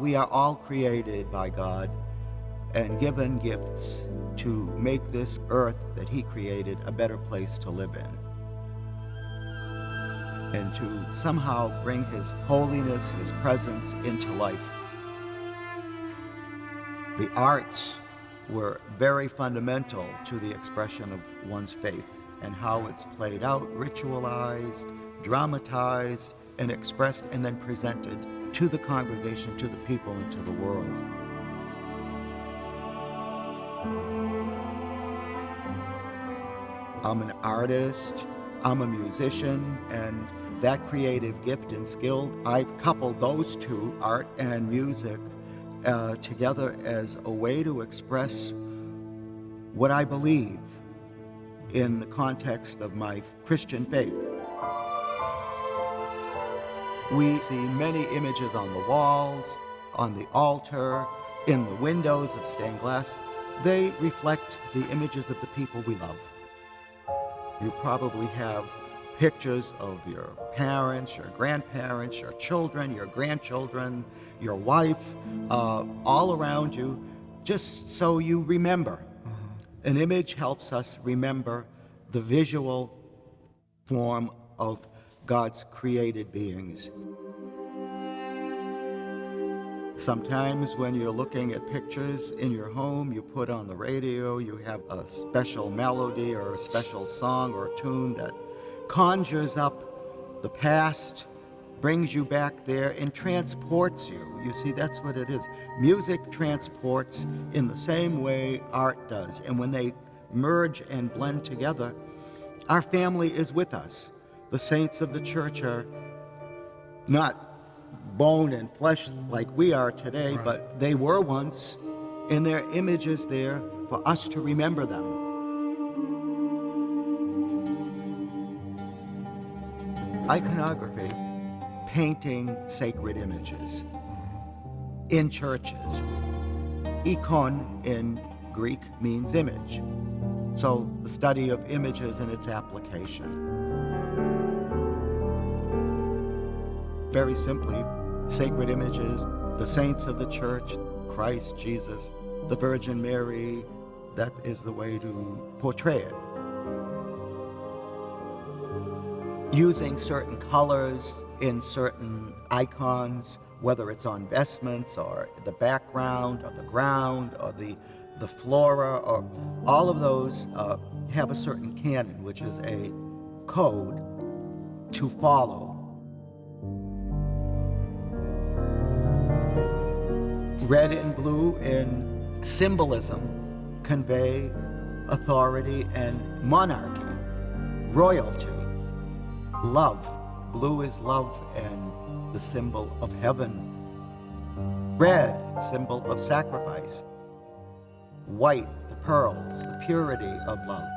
we are all created by God and given gifts to make this earth that He created a better place to live in, and to somehow bring His holiness, His presence into life. The arts were very fundamental to the expression of one's faith and how it's played out, ritualized, dramatized, and expressed and then presented to the congregation, to the people, and to the world. I'm an artist, I'm a musician, and that creative gift and skill, I've coupled those two, art and music, together as a way to express what I believe in the context of my Christian faith. We see many images on the walls, on the altar, in the windows of stained glass. They reflect the images of the people we love. You probably have pictures of your parents, your grandparents, your children, your grandchildren, your wife, all around you, just so you remember. An image helps us remember the visual form of God's created beings. Sometimes when you're looking at pictures in your home, you put on the radio, you have a special melody or a special song or tune that conjures up the past, brings you back there, and transports you. You see, that's what it is. Music transports in the same way art does. And when they merge and blend together, our family is with us. The saints of the church are not bone and flesh like we are today, right, but they were once, and their image is there for us to remember them. Iconography, painting sacred images in churches. Ikon in Greek means image. So the study of images and its application. Very simply, sacred images, the saints of the church, Christ, Jesus, the Virgin Mary, that is the way to portray it. Using certain colors in certain icons, whether it's on vestments or the background or the ground or the flora, or all of those have a certain canon, which is a code to follow. Red and blue in symbolism convey authority and monarchy, royalty. Love. Blue is love and the symbol of heaven. Red, symbol of sacrifice. White, the pearls, the purity of love.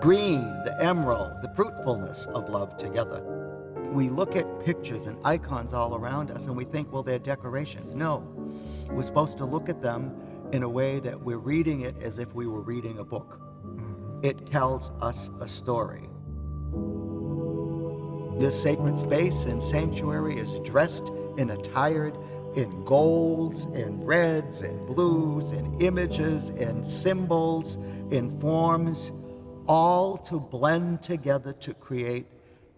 Green, the emerald, the fruitfulness of love together. We look at pictures and icons all around us and we think, well, they're decorations. No, we're supposed to look at them in a way that we're reading it as if we were reading a book. It tells us a story. This sacred space and sanctuary is dressed and attired in golds and reds and blues and images and symbols and forms, all to blend together to create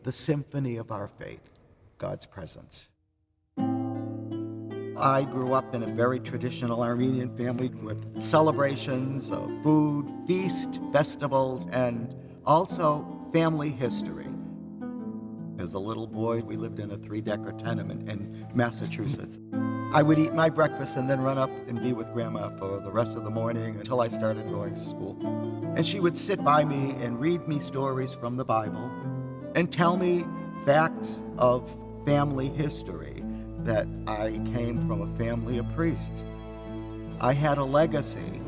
the symphony of our faith, God's presence. I grew up in a very traditional Armenian family with celebrations of food, feast, festivals, and also family history. As a little boy, we lived in a 3-decker tenement in Massachusetts. I would eat my breakfast and then run up and be with Grandma for the rest of the morning until I started going to school. And she would sit by me and read me stories from the Bible and tell me facts of family history, that I came from a family of priests. I had a legacy.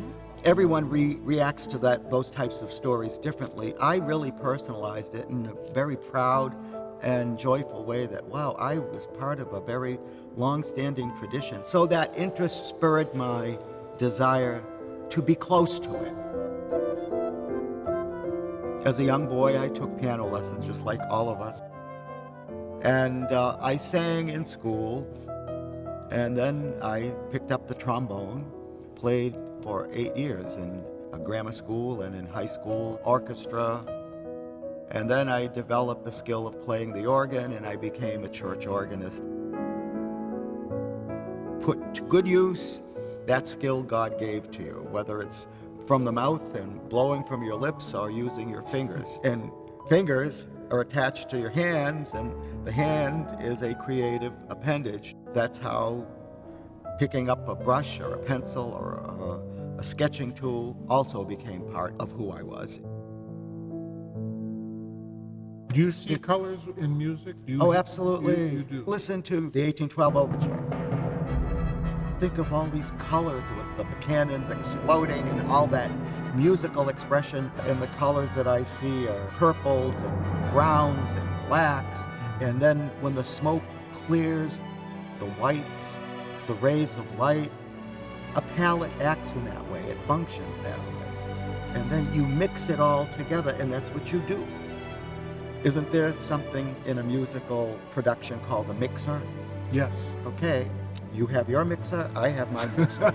Everyone reacts to those types of stories differently. I really personalized it in a very proud and joyful way that, wow, I was part of a very long-standing tradition. So that interest spurred my desire to be close to it. As a young boy, I took piano lessons, just like all of us. And I sang in school. And then I picked up the trombone, played for 8 years in a grammar school and in high school orchestra. And then I developed the skill of playing the organ, and I became a church organist. Put to good use that skill God gave to you, whether it's from the mouth and blowing from your lips or using your fingers. And fingers are attached to your hands, and the hand is a creative appendage. That's how picking up a brush or a pencil or a sketching tool also became part of who I was. Do you see colors in music? Absolutely. You do. Listen to the 1812 Overture. Think of all these colors with the cannons exploding and all that musical expression, and the colors that I see are purples and browns and blacks. And then when the smoke clears, the whites, the rays of light, a palette acts in that way, it functions that way. And then you mix it all together, and that's what you do. Isn't there something in a musical production called a mixer? Yes. Okay, you have your mixer, I have my mixer.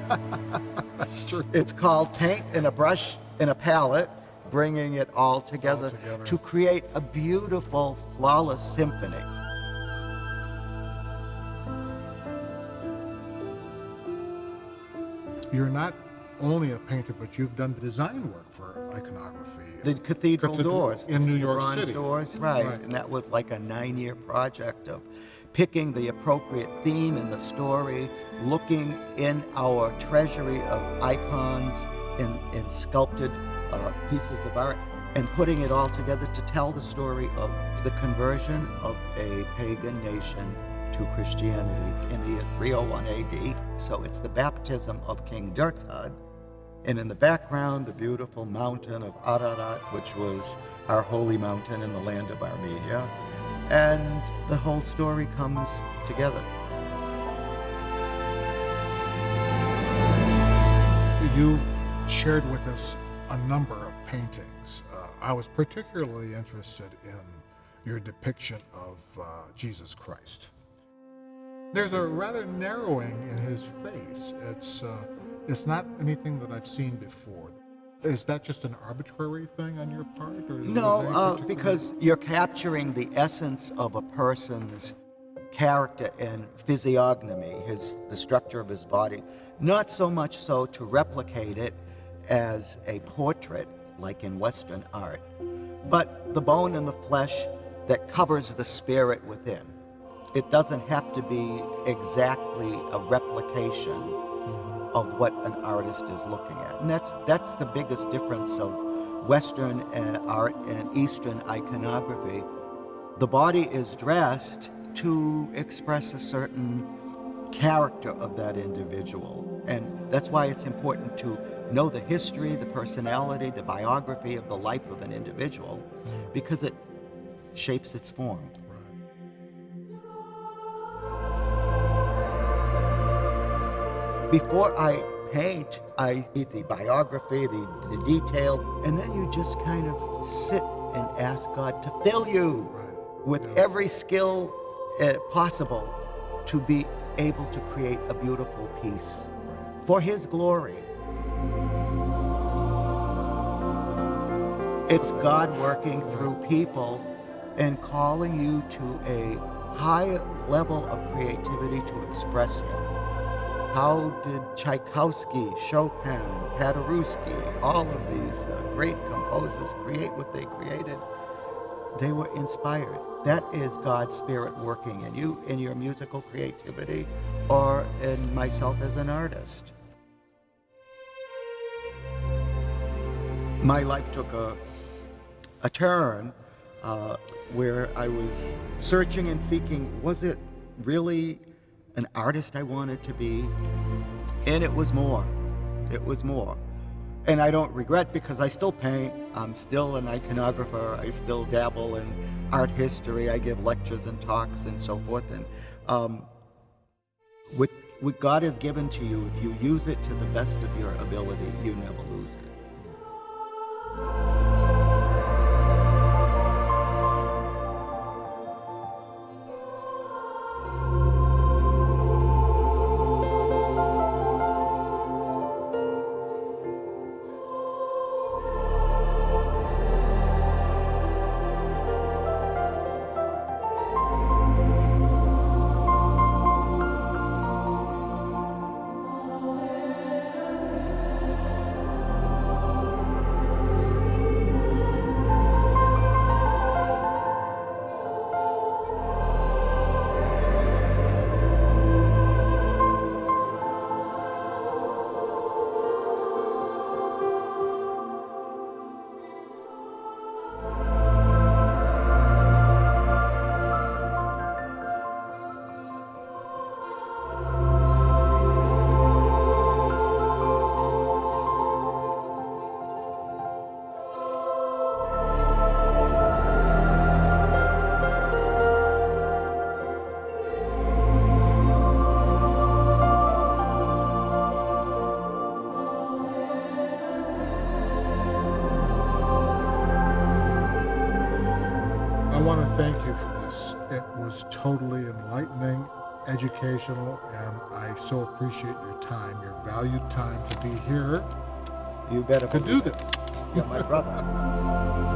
That's true. It's called paint and a brush and a palette, bringing it all together to create a beautiful, flawless symphony. You're not only a painter, but you've done the design work for iconography. The cathedral doors. In New York bronze City. doors, right. And that was like a 9-year project of picking the appropriate theme in the story, looking in our treasury of icons and sculpted pieces of art, and putting it all together to tell the story of the conversion of a pagan nation to Christianity in the year 301 AD. So it's the baptism of King Dirthad. And in the background, the beautiful mountain of Ararat, which was our holy mountain in the land of Armenia. And the whole story comes together. You've shared with us a number of paintings. I was particularly interested in your depiction of Jesus Christ. There's a rather narrowing in his face. It's not anything that I've seen before. Is that just an arbitrary thing on your part? Or No, because you're capturing the essence of a person's character and physiognomy, the structure of his body. Not so much so to replicate it as a portrait, like in Western art, but the bone and the flesh that covers the spirit within. It doesn't have to be exactly a replication of what an artist is looking at. And that's the biggest difference of Western art and Eastern iconography. The body is dressed to express a certain character of that individual. And that's why it's important to know the history, the personality, the biography of the life of an individual, because it shapes its form. Before I paint, I get the biography, the detail, and then you just kind of sit and ask God to fill you with every skill possible to be able to create a beautiful piece for His glory. It's God working through people and calling you to a high level of creativity to express Him. How did Tchaikovsky, Chopin, Paderewski, all of these great composers create what they created? They were inspired. That is God's Spirit working in you, in your musical creativity, or in myself as an artist. My life took a turn where I was searching and seeking, was it really an artist I wanted to be? And it was more. It was more. And I don't regret, because I still paint. I'm still an iconographer. I still dabble in art history. I give lectures and talks and so forth. And what God has given to you, if you use it to the best of your ability, you never lose it. I want to thank you for this. It was totally enlightening, educational, and I so appreciate your time, your valued time to be here You better to believe do it. this. You're my brother.